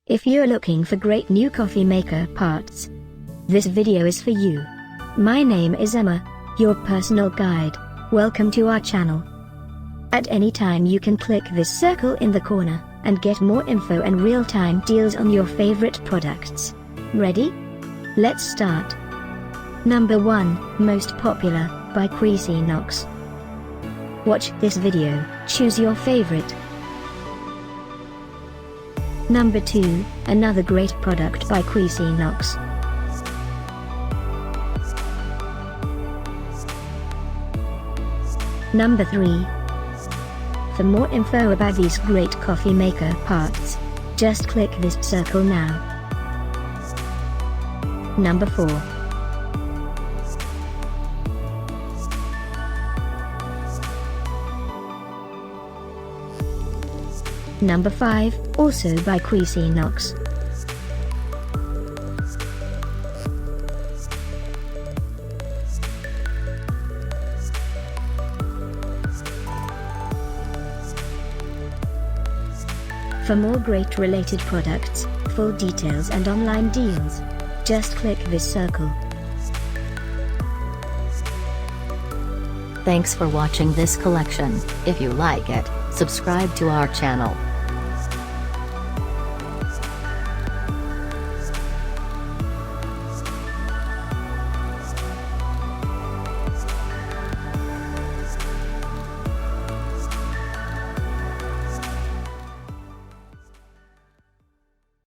If you're looking for great new coffee maker parts, this video is for you. My name is Emma, your personal guide. Welcome to our channel. At any time you can click this circle in the corner, and get more info and real-time deals on your favorite products. Ready? Let's start. Number 1, Most Popular, by Cuisinox. Watch this video, choose your favorite. Number 2, another great product by Cuisinox. Number 3. For more info about these great coffee maker parts, just click this circle now. Number 4. Number 5, also by Cuisinox. For more great related products, full details and online deals, just click this circle. Thanks for watching this collection. If you like it, subscribe to our channel.